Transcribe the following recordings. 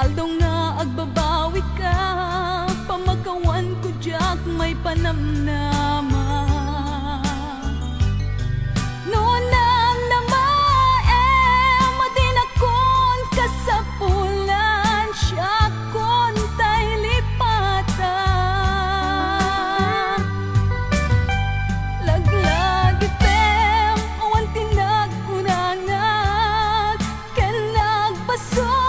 Aldong nga agbabawi ka, pamakawan ko jak may panamnama. Noon ang namae, madinakon ka sa pulan, siya kon tay lipatan. Laglag ipem, awan tinagkunangag, ken nagbasolag.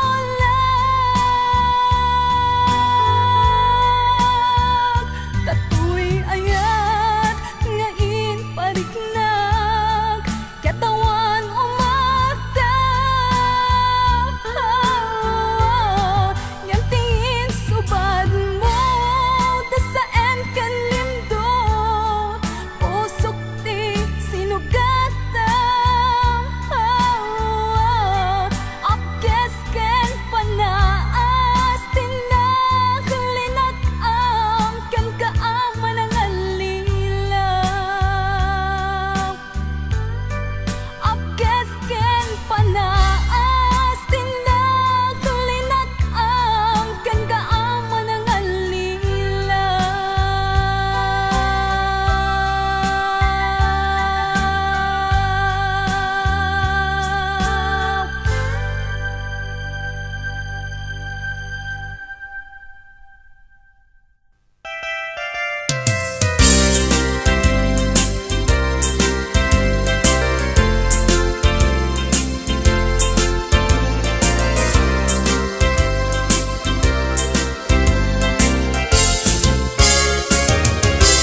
Katuy ayat, ngain pariknag, katawan umata. Yang tingin subad mo, dasaan kan lindot, pusok ti sinugatan. Apkes ken panaas, tinaklinak am ken kaaman ang alilaw. Apkes ken panaas, tinaklinak am ken kaaman ang alilaw.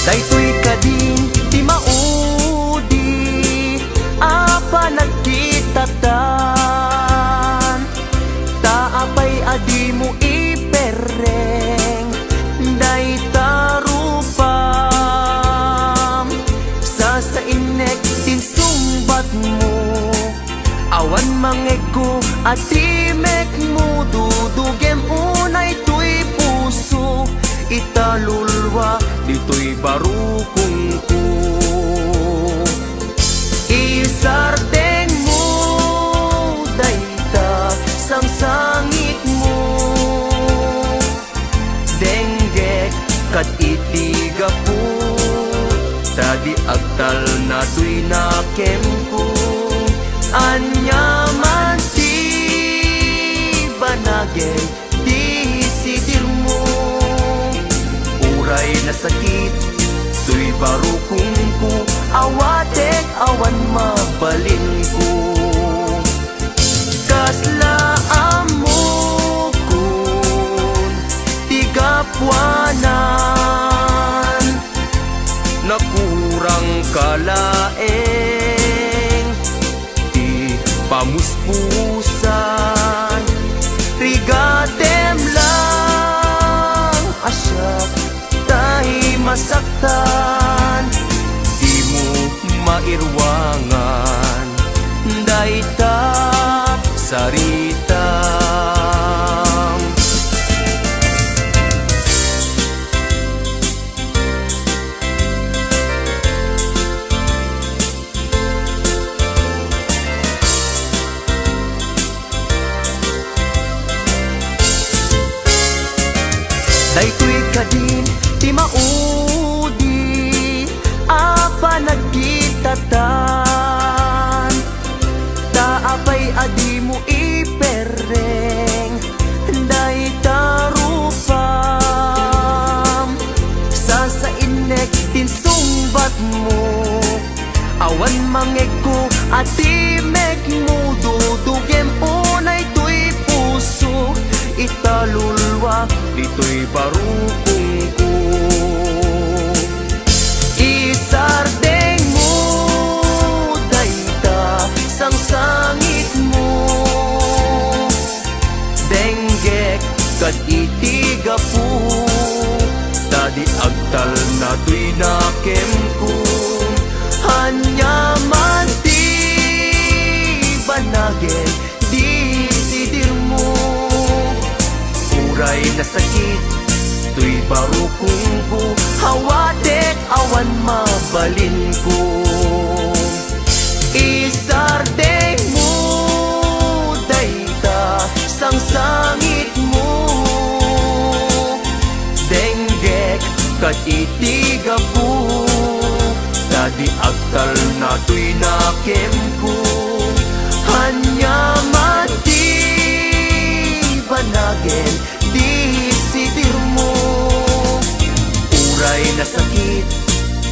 Daytoy kadin ti maudi, apa nagkitatan, taapay adi mo ipereng, day tarupam, sa inek din sumbat mo, awan mangego at timek mo, dudugem unay tuy puso, italulwa dito'y barukong ko. Isardeng mo dayta sang sangit mo, denggek kat itiga po, tadi agtal na tuy nakem ko. Anyaman ti banagay di sidir mo, uray na sakit, tuy barukong ko, awatek awan mabalin ko. Kaslaan mo kun tigapwanan, nakurang kalaeng, di pamuspusan, rigatem lang asyak masaktan, di mo mairwangan, dayta sarita. Daytoy kadin ti maudi, apa nagkitatan, taapay adi mo ipereng, day tarupam, sa inek din sumbat mo, awan mangego at timek mo, dudugem unay tuy puso, italulwa dito'y barukong ko. Isardeng mo dayta sang sangit mo, denggek kat itiga po, tadi agtal na tuy nakem ko. Hanyaman ti banagay di sidir mo, uray na sakit, tuy barukong ko, hawatek awan mabalin ko. Isardeng mo dayta sang sangit mo, kat itiga po. Dadi agtal na tuy na kemku, hanya mati banagen di sidir mo. Uray na sakit,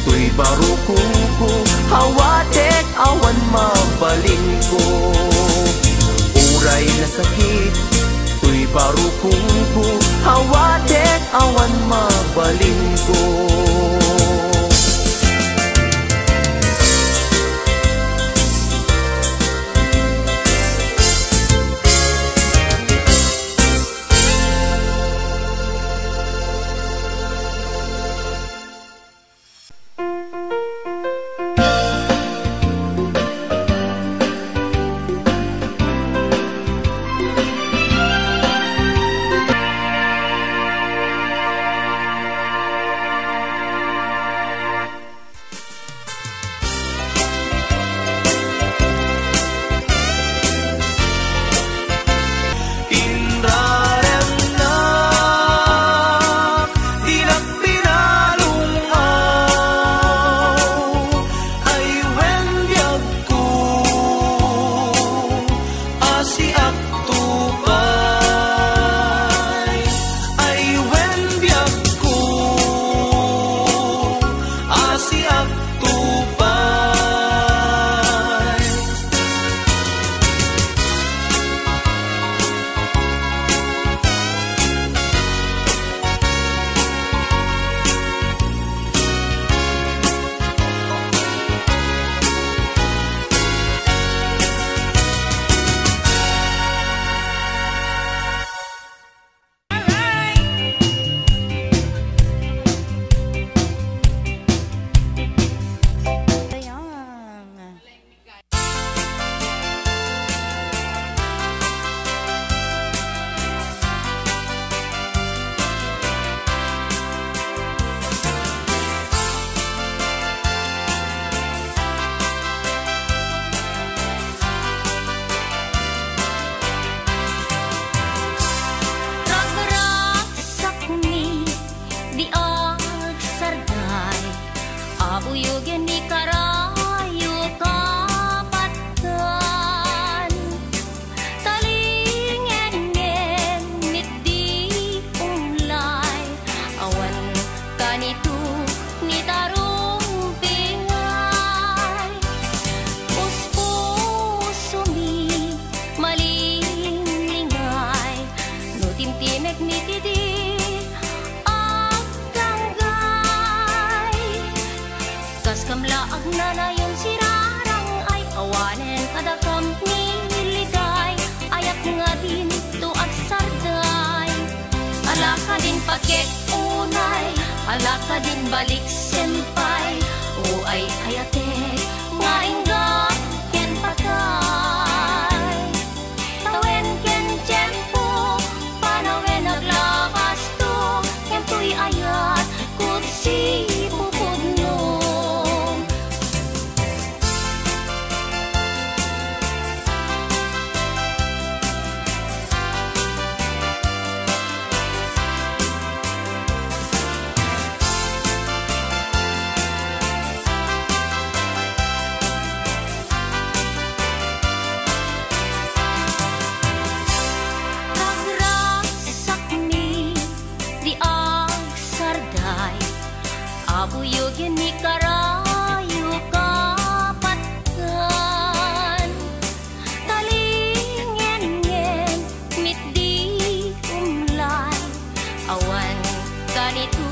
tuy barukungku, hawatek awan mabaling ko. Uray na sakit, tuy barukungku, hawatek awan mabaling ko. Alaka din balik senpai, o ay ayatek, maingga ken patay. Tawen ken tiyempo, panawen naglakas to, ken tuy ayat, kutsi pupudno. Abuyogin ni karayo kapatan, talingen-ngen mitdi umlay, awan ganito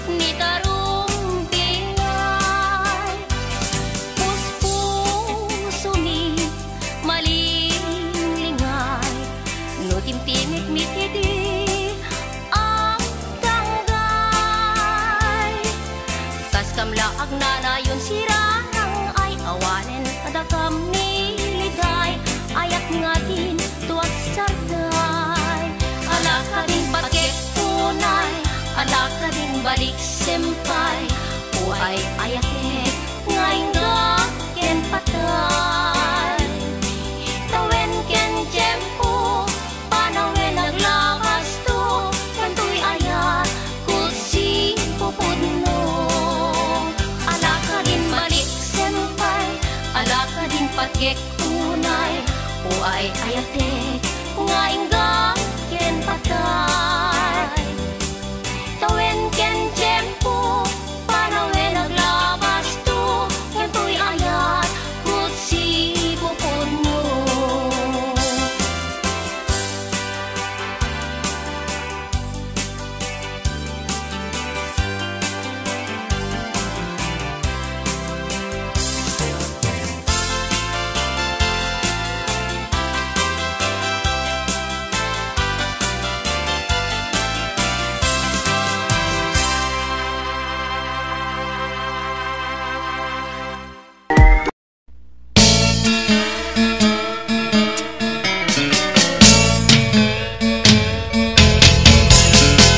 ni tarong bingay. Puspuso mi malinglingay, no timtimit mitidi kamlaag na nayon sirang ay awanen kadakam niliday, ayak nga din tuwag sarday. Alaka din bakit tunay, alaka din balik sempay, o ay ayaket ngay nga ken patay. Tawen ken tiyempo, panawen naglakas to, kantoy ayat kusi pupud gek unay uay ayatek nga inggang ken patay tawen ken tiyempo panawen naglabas to ken tuy ayat kutsi bukod mo.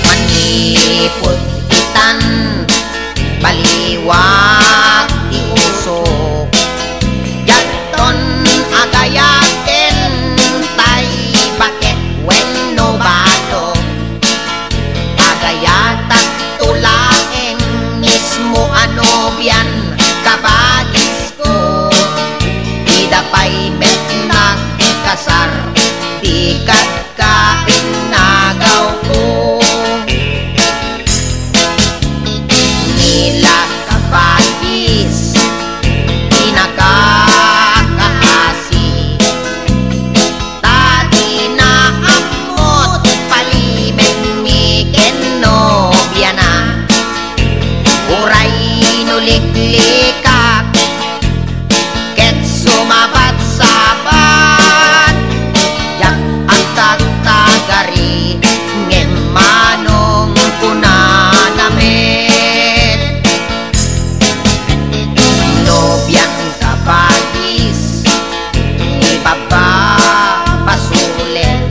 Manipod itan baliwag ti uso yaton agayaten tay bakit wenno bato agayatak tulaeng mismo ano biyan kabagis ko idapay met nagkasar di kain nagaw ko nila kabagis pinakakaasi tadi na amot palimen miken no biyana uray nuliklikak ket sumabat sabat yak ang tagtagari ngem manong kunanamet nobyang kabagis ibababasulit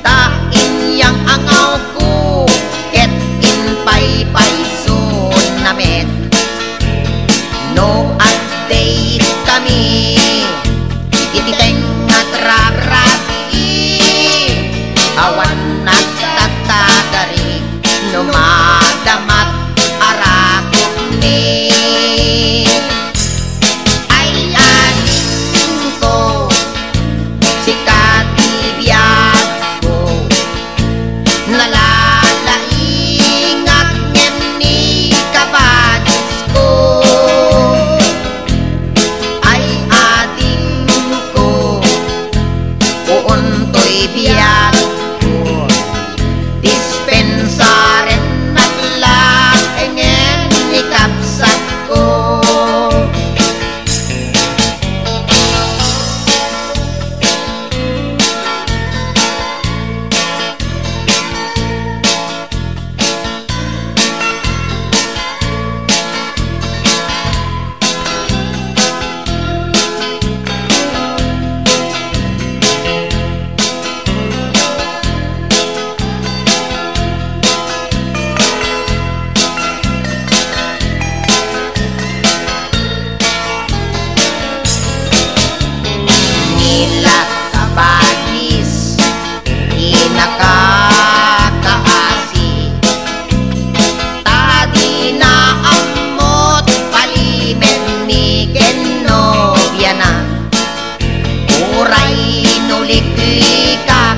tain yang angaw ko ket inpaypay sunamet no update kami ititeng at rarati awan nagtatagari no madamat arakot ni ay aning ko si katibiyag ko nalalaingat ngem ni kabagis ko ay ating ko uuntoy biyag ko dispensaren naglaengen ikapsat ko nila kabagis inakakaasi tadi na amot palimen ni kenno biyana uray nuliklikak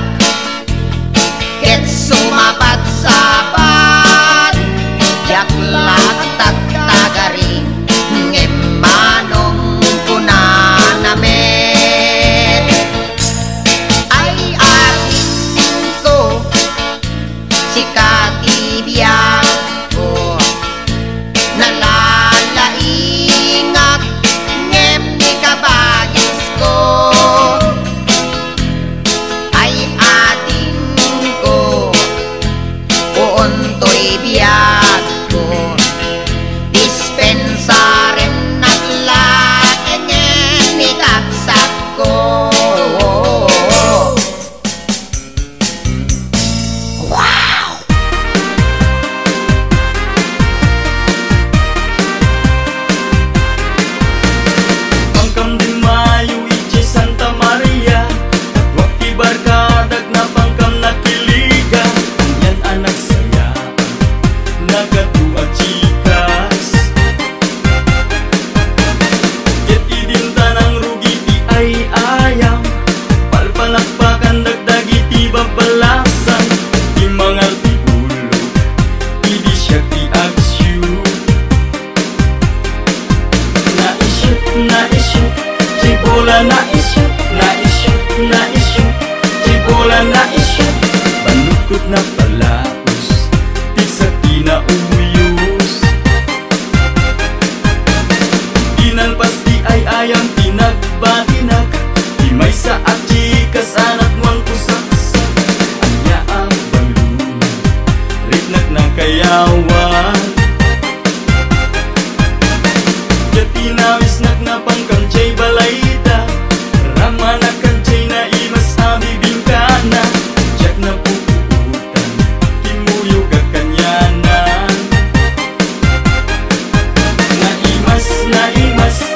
ket sumabat sabat yak latagtagari ngem manong kunanamet ay ating ko si katibiyag ko nalalaingak ngem ni kabagis ko ay na palaos, di sa kinauyos. Ginalpas di ay ayang tinagbatinag, di may sa ajikas anak muang kusaksak. Anya ang balunag, ritnak ng kayawan. Tinawis na pangkamchay balayta, rama na kamchay na imas abibingkana. Jack na pupuutan, kimuyo kakanyanan. Naimas,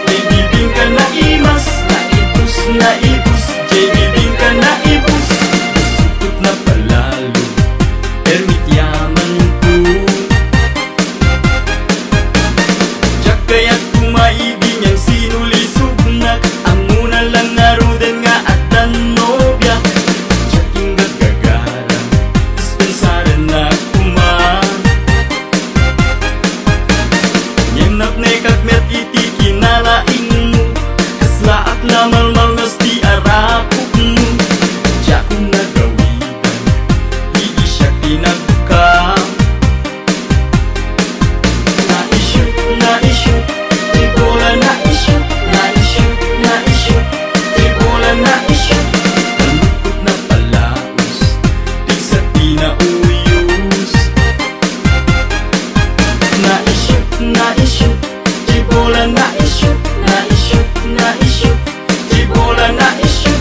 jay bibingka na imas. Naibus, jay bibingka na ibus. Sukot na palalo, permit yaman ko. Jack kaya't kumaibig niyang sinulisugnak, ang una lang narudan nga at tanobya. Jaking gagagaran, dispensaran na kumang. Nyenak nekat met iti kinalaing mo, kaslaak lamal-mal nas di arapok mo. Jakong nagawitan, hindi siya tinagkam. Na-issue, di bola na-issue, di bola na-issue. Malukot na palaos, di sa kinauyos. Na-issue, di bola na-issue, di bola na-issue.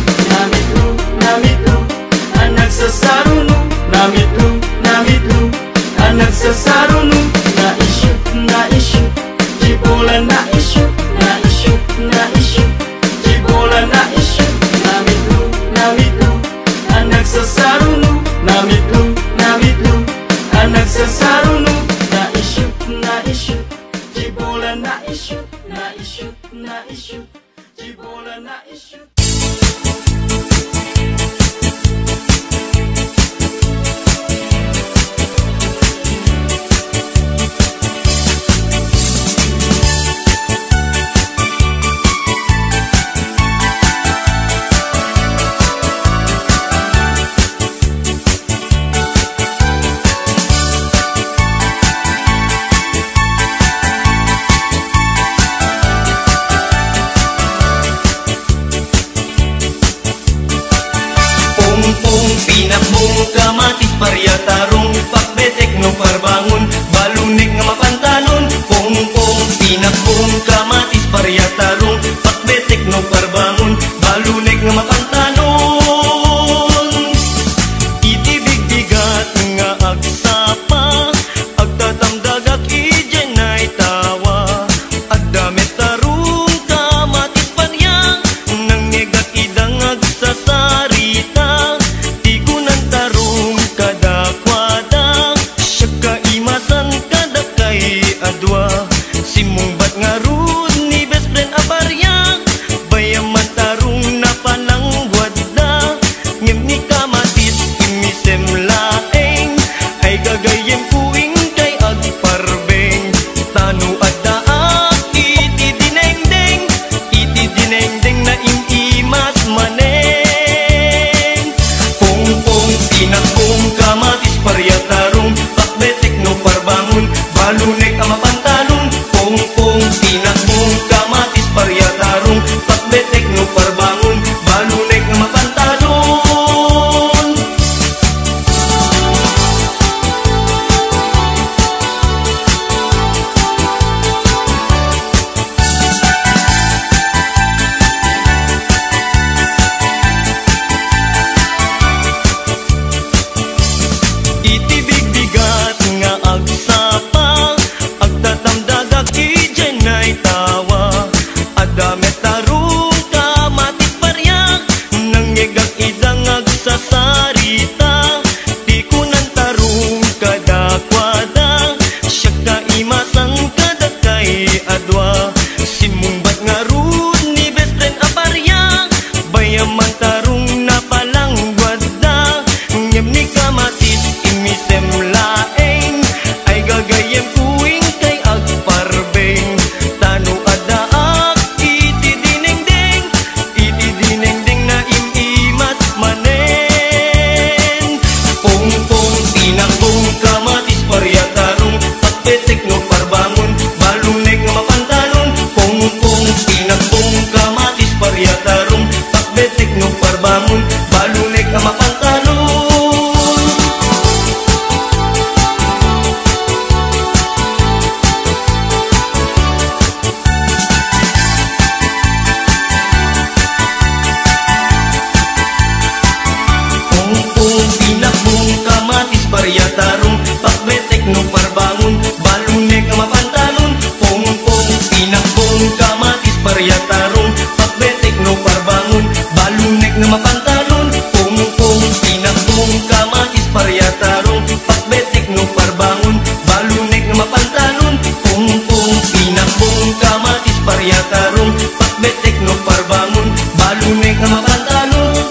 Namitlo, ang nagsasaruno. Namitlo, ang nagsasaruno. Na-issue, di bola na-issue, di bola na-issue. Namitlo, ang nagsasaruno. Namitlo, ang nagsasaruno. Na-issue, di bola na-issue, di bola na-issue. Pinakbong kamatis paryatarong, pakbetek no parbangon, balunik nga mapantanon. Pong pinakbong kamatis paryatarong, pakbetek no parbangon, balunik nga mapantanon. Itibig bigat nga agsapa, agtatamdagak ijen na'y tawa. Agdamit tarong kamatis paryang, nang negat idang agsasarita. Adwa simong bat nga ron ni best friend aparyang, bayaman nga mapantalon, pungpong, pinakbong, kamatis, paryatarong, pakbetek no parbangon, balunek nga mapantalon, pungpong, pinakbong, kamatis, paryatarong, pakbetek no parbangon, balunek nga mapantalon.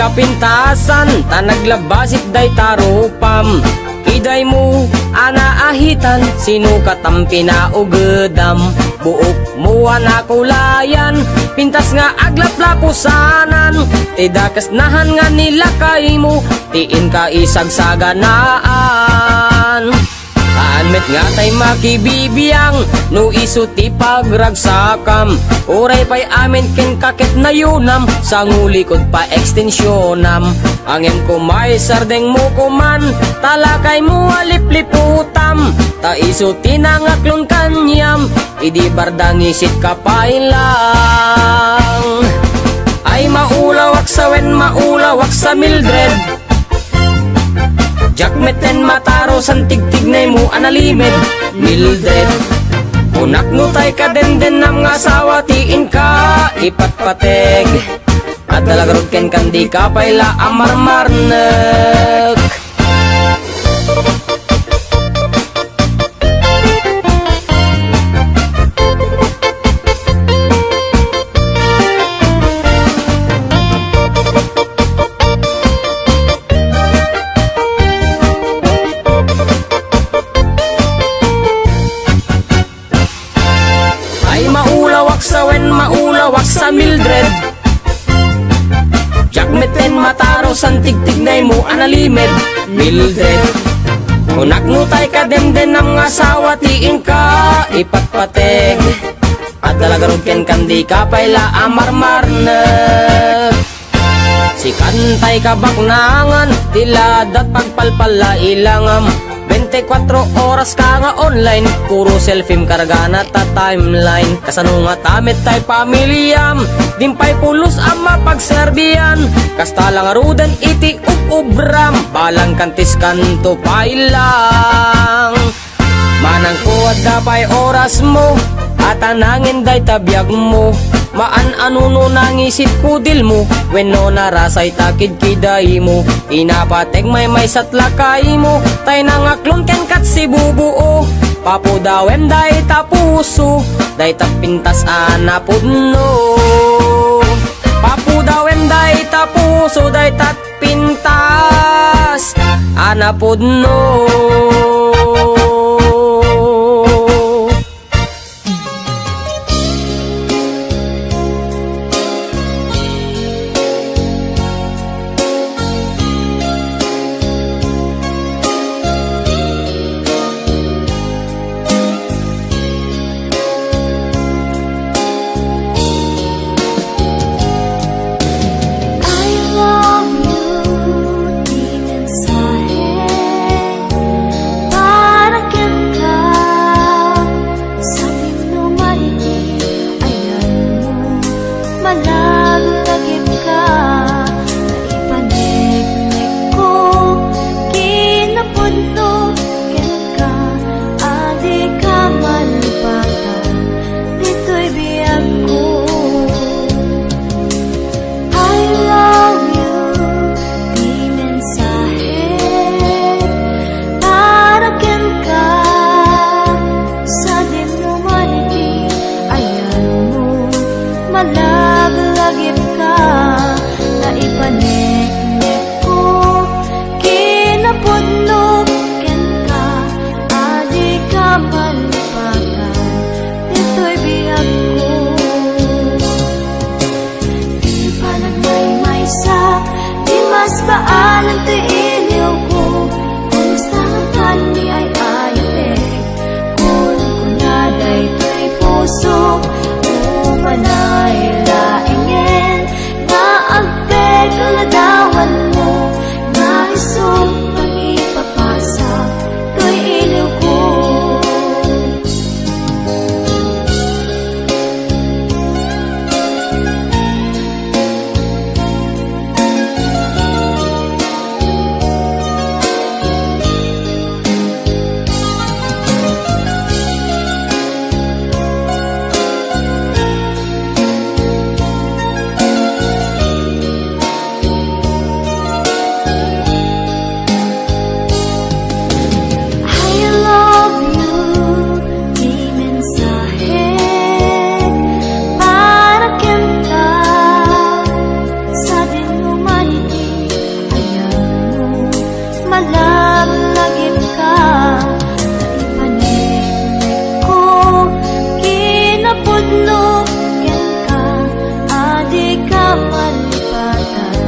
kapintasan, ta naglabasit day tarupam. Iday mo, anaahitan, sino katam pinaugedam. Buok mo anakulayan, pintas nga aglaplapusanan. Tidakas nahan nga nilakay mo, tiin ka isagsaganaan. Anmet nga tay makibibiyang, no iso ti pagragsakam. Oray pa'y amin ken kakit na yunam, sa ngulikod pa ekstensyonam. Angem ko may sardeng mo kuman, talakay mo alipliputam. Ta iso tinangaklon kanyam, idi bardang isit kapailang. Ay maulawak sa wen, maulawak sa Mildred. Jakmeten mataro san tigtignay mo analimed Mildred. Unak no tay ka den nam nga asawa tiin ka ipatpateg. At talagarod ken kandi ka payla amarmarnek. Maulawak sa Mildred. Jakmeten mataro san tigtignay mo analimed Mildred. Unak nutay ka den nam nga asawa tiin ka ipatpateg. At talagarod ken kandi ka payla amarmarnek. Si kantay ka baknangan, tiladat pagpalpala ilangam. 24 oras ka nga online, puro selfie kargana ta timeline. Kasano nga tamit tay pamilyam, dimpay pulos ang mapagserbiyan. Kasta lang arudan iti ubram, balang kantis kanto pailang. Manang kuwad dapay oras mo, at anangin day tabiyag mo. Maan-ano nangisit pudil mo, wenno narasay takid kiday mo. Inapateg may satlakay mo, tay nangaklon ken kat si bubuo. Papudawem day tapuso, day tapintas anapudno. Papudawem day tapuso, day tatpintas anapudno. alam lagip ka ipanik ko kinapudno ken ka adi ka malipatan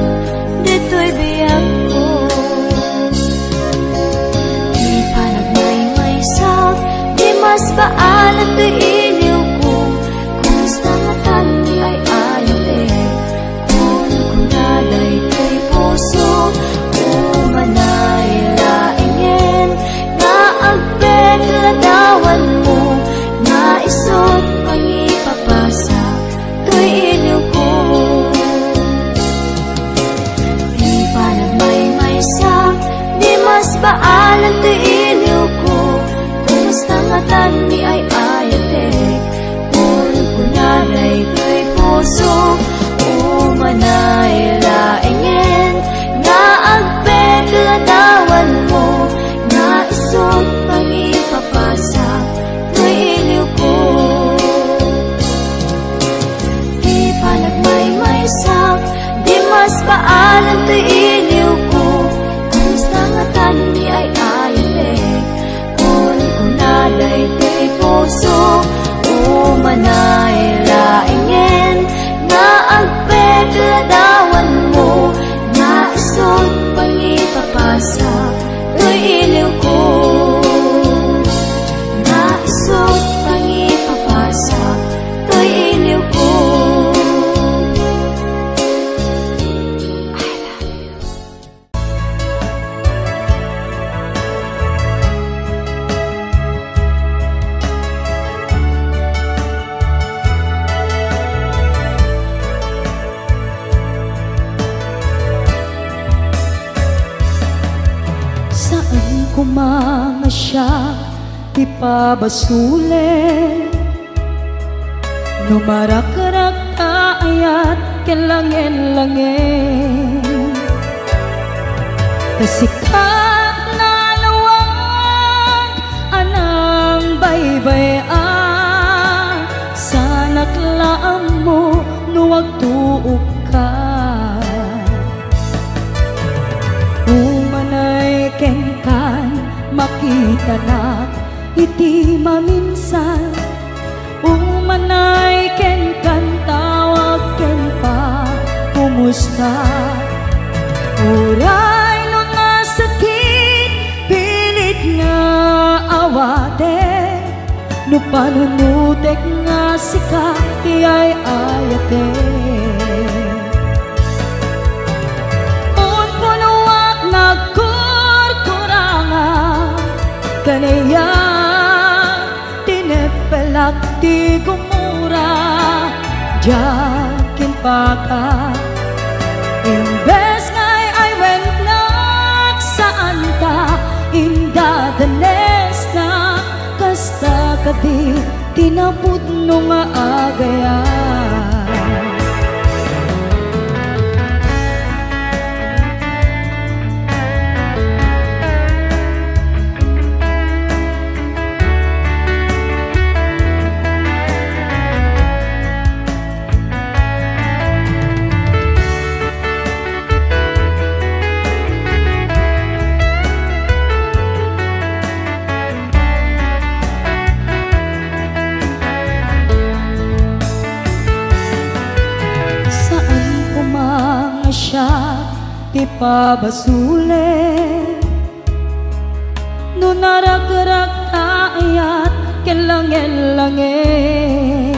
dito'y biyag ko di pa nagmay-maysak di mas baan at iliw ko kumusta matan di ay ayaw kung kunaday ko'y puso umanay laingin nga agpeg ladawan mo nga isot pangipapasa to'y iliw ko di pa nagmay-maysak di mas baalan to'y iliw ko kumusta matan di ay ayatek kung kunaday ko'y puso umanay laingin nga agpeg ladawan mo nga isot pangipapasa to'y iliw ko di pa nagmay-maysak di mas baalan to'y iliw ko kumusta matan di ay ayatek kung kunaday to'y puso umanay laingin nga agpeg ladawan mo nga isot pangipapasa to'y iliw ko nga isot pangipapasa to'y iliw ko. Kumamasya ipabasule numarak-rak ayat kelangin-langin kasikat na lawag anang baybay-an sa naklaan mo nuwag tuog ka umanay kenkan makita na iti maminsan umanay ken kan tawag ken pa kumusta uray no nga sakit pilit nga awate no panunutek nga sika ti ay ayate unpunuak nagkurkurangan kanaya tinepelak ti gumura jakin paka imbes ngay ay wennak saan ta indadanes na kasta kadi tinapud no nga agayan ti pabasule no narag-rag ayat kelangin-langin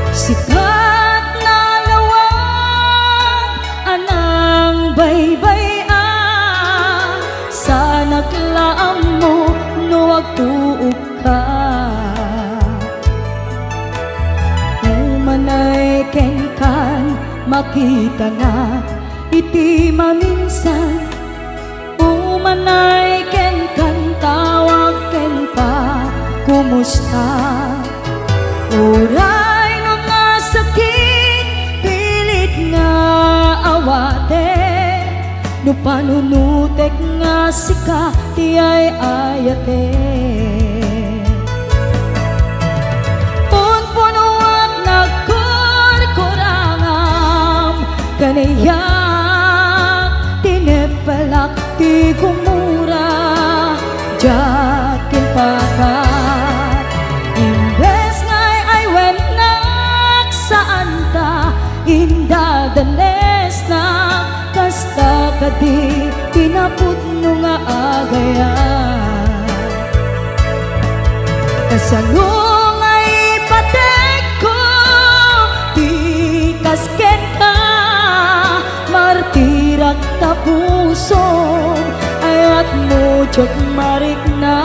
sikat na lawag anang baybay-an sa naklaan mo no agtuog ka umanay kenkan makita na iti maminsan umanay ken kan tawag ken pa kumusta uray no nga sakit pilit nga awate no panunutek nga sika ti ay ayate unpunuak nagkurkurangam kaniyak tinepala kumura jakin pakat imbes ngay ay wenak saan ta indadanes na kasta kadi pinaputno nga agayan kasanong ay patek ko di kasken ka martirak tapuson ayat mo jak marik na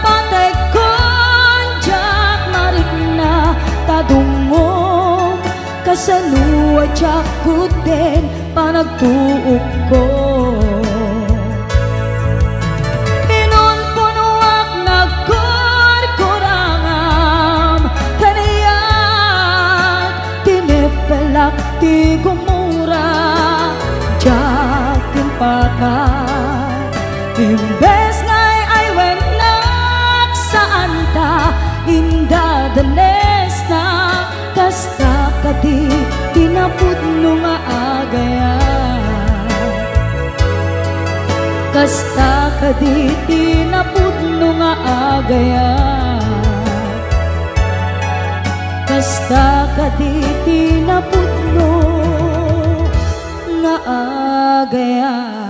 patek ko jak marik na tadungom kasanua jak kuten panagtuok ko pinunpunuak nagkurkurangam kaniyat tinipelak ti gumura jakin pakat imbes ngay ay wenak saan ta indadanes na kasta kadi pinaputno nga agayan kasta kadi pinaputno nga agayan kasta kadi pinaputno nga agayan.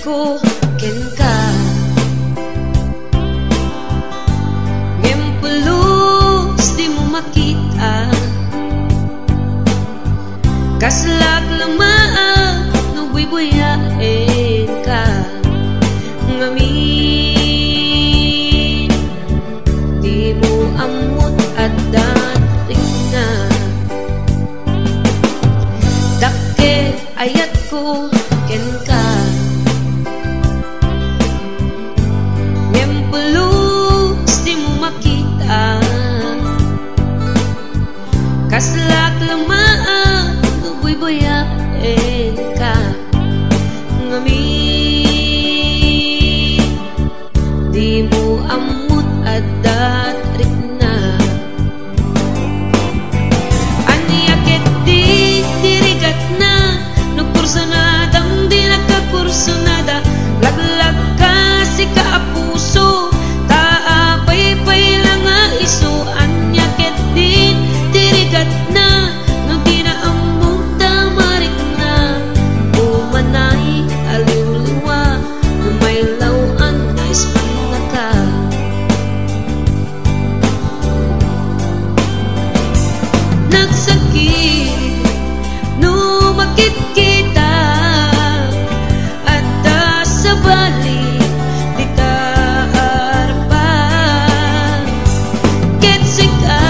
ko ken ka ngempulus di mo makita kaslag lamaan no buy-buyain ka ngamin di mo amot at dating na dakke ayat ko ken ka ngempulus di mo makita kaslag lamaan no buy-buyain ka ngamin di mo amot at datrik na anyakit di dirigat na no kursanadang di nagkakursanada laglag ka si kaapuso taapay-pay lang nga iso anyakit di dirigat na no di na amot tamarik na umanay aliw-liwa no may lawan na ispan ka nagsakit no makit kita at sa balik di ka harapan ketsik ka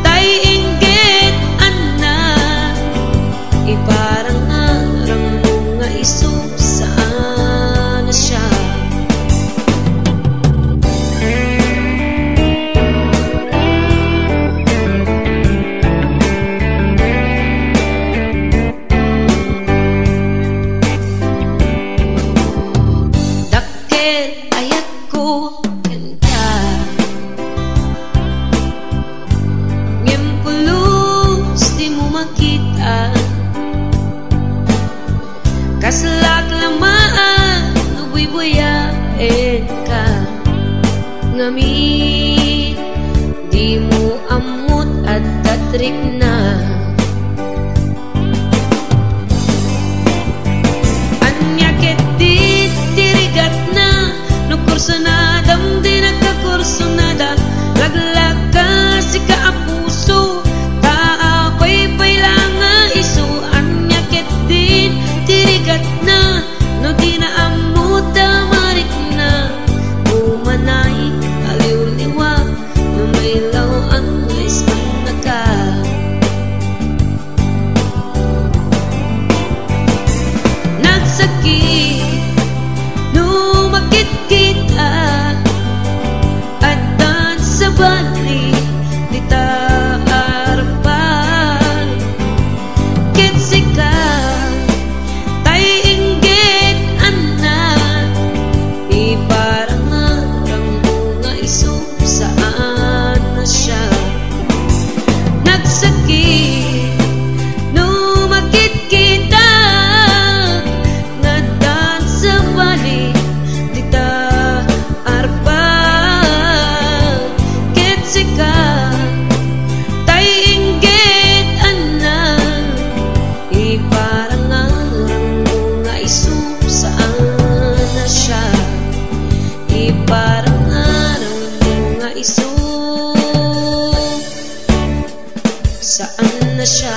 tay inggit anak iparang arang mo nga iso saan na siya dakkel ayat ko ken ka ngempulus di mo makita kaslak lamaan no buy-buyain ka ngamin di mo amot at datrik na anyakit di dirigat na no kursanadang di nagkakursanada laglag ka si kaapuso taapay-pay lang nga iso anyakit di dirigat na no di na amot tamarik na umanay aliw-liwa no may lawan nga ispan na ka nagsakit no makit kita at sa balik di ta harapan ketsik ka tay inggit anak iparang arang mo nga iso saan na siya nagsakit no makit kita ngadan sa balik di ta harapan ketsik ka tay inggit anak iparang arang mo nga iso saan na siya iparang arang mo nga iso saan na siya